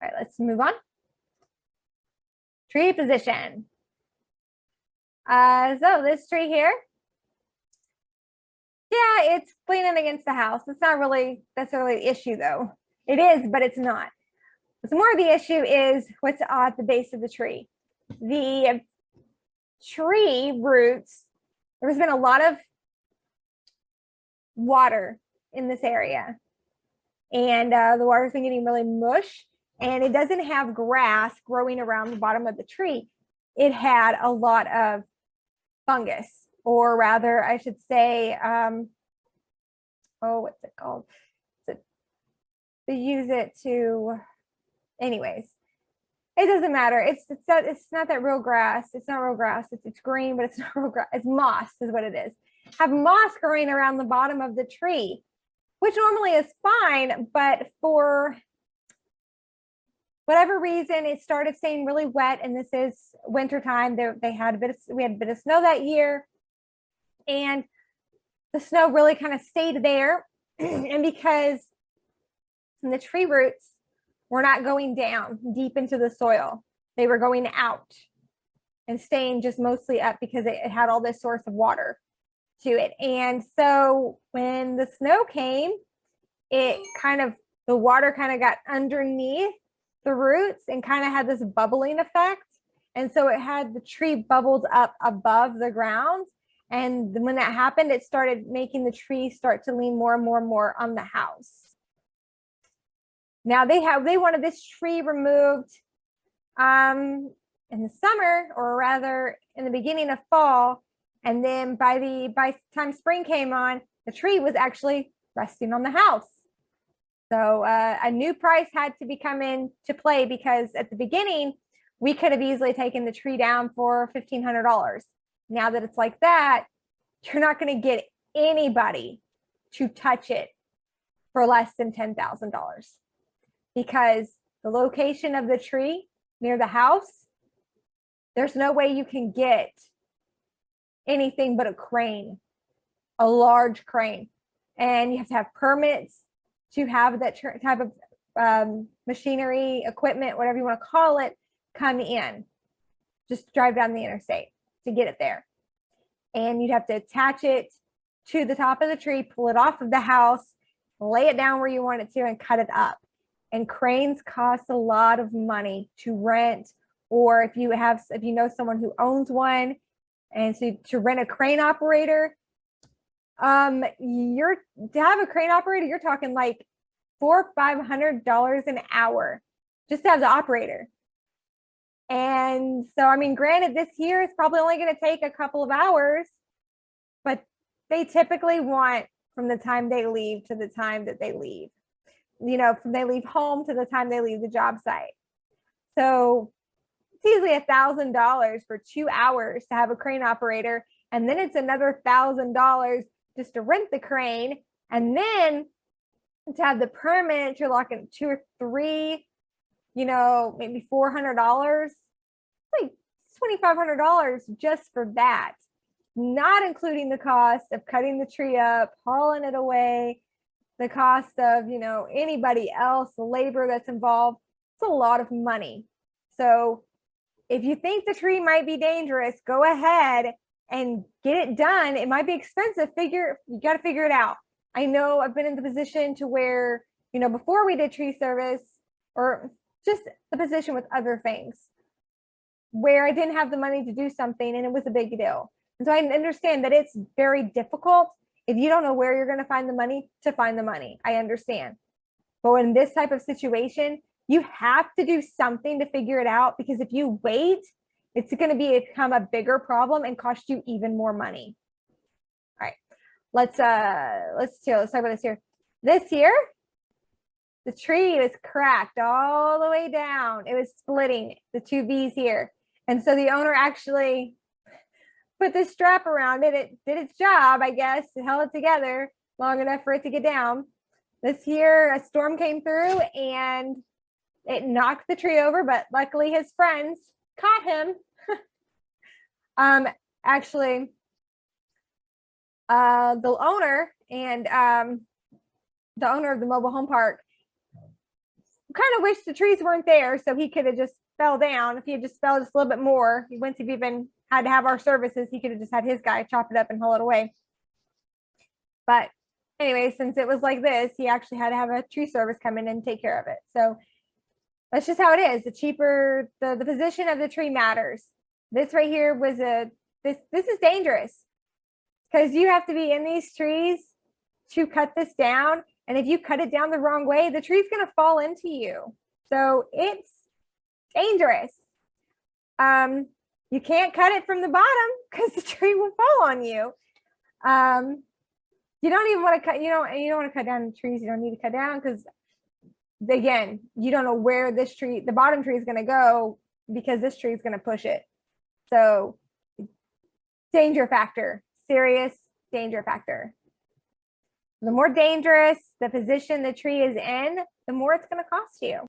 All right, let's move on. Tree position. So this tree here, yeah, it's leaning against the house. It's not really necessarily the issue though. It is, but it's not. So more of the issue is what's at the base of the tree. The tree roots, there's been a lot of water in this area, and the water's been getting really mush, and it doesn't have grass growing around the bottom of the tree. It had a lot of fungus, or rather I should say, what's it called? They use it to, anyways, it doesn't matter. It's not that real grass. It's not real grass. It's green, but it's not real grass. It's moss is what it is. Have moss growing around the bottom of the tree, which normally is fine, but for whatever reason, it started staying really wet, and this is wintertime. We had a bit of snow that year, and the snow really kind of stayed there. And because the tree roots were not going down deep into the soil, they were going out and staying just mostly up because it had all this source of water to it. And so when the snow came, the water kind of got underneath the roots and kind of had this bubbling effect. And so it had the tree bubbled up above the ground. And when that happened, it started making the tree start to lean more and more and more on the house. Now they wanted this tree removed in the summer, or rather in the beginning of fall. And then by the time spring came on, the tree was actually resting on the house. So a new price had to be come into play, because at the beginning, we could have easily taken the tree down for $1,500. Now that it's like that, you're not going to get anybody to touch it for less than $10,000, because the location of the tree near the house, there's no way you can get anything but a crane, a large crane. And you have to have permits to have that type of machinery, equipment, whatever you want to call it, come in. Just drive down the interstate to get it there. And you'd have to attach it to the top of the tree, pull it off of the house, lay it down where you want it to, and cut it up. And cranes cost a lot of money to rent, or if you know someone who owns one, and so to rent a crane operator, to have a crane operator, you're talking like $400 or $500 an hour just to have the operator. And so, I mean, granted, this year is probably only going to take a couple of hours, but they typically want from the time they leave to the time that they leave, from they leave home to the time they leave the job site. So it's easily $1,000 for 2 hours to have a crane operator. And then it's another $1,000 just to rent the crane. And then to have the permit, you're locking 2 or 3, maybe $400, like $2,500 just for that, not including the cost of cutting the tree up, hauling it away, the cost of, anybody else, the labor that's involved. It's a lot of money. So if you think the tree might be dangerous, go ahead and get it done. It might be expensive. You got to figure it out. I know I've been in the position to where, before we did tree service, or just the position with other things, where I didn't have the money to do something and it was a big deal. And so I understand that it's very difficult if you don't know where you're going to find the money to find the money. I understand. But in this type of situation, you have to do something to figure it out, because if you wait, it's going to become a bigger problem and cost you even more money. All right, let's talk about this here. This year, the tree was cracked all the way down. It was splitting the 2 V's here. And so the owner actually put this strap around it. It did its job, I guess. It held it together long enough for it to get down. This year, a storm came through and it knocked the tree over, but luckily his friends caught him. Actually, the owner and the owner of the mobile home park kind of wish the trees weren't there so he could have just fell down. If he had just fell just a little bit more, once he even had to have our services, he could have just had his guy chop it up and haul it away. But anyway, since it was like this, he actually had to have a tree service come in and take care of it. So that's just how it is. The cheaper, the position of the tree matters. This right here was this is dangerous because you have to be in these trees to cut this down. And if you cut it down the wrong way, the tree's going to fall into you. So it's dangerous. You can't cut it from the bottom because the tree will fall on you. You don't even want to cut, you don't want to cut down trees you don't need to cut down because again, you don't know where this tree, the bottom tree is going to go because this tree is going to push it. So danger factor, serious danger factor. The more dangerous the position the tree is in, the more it's going to cost you.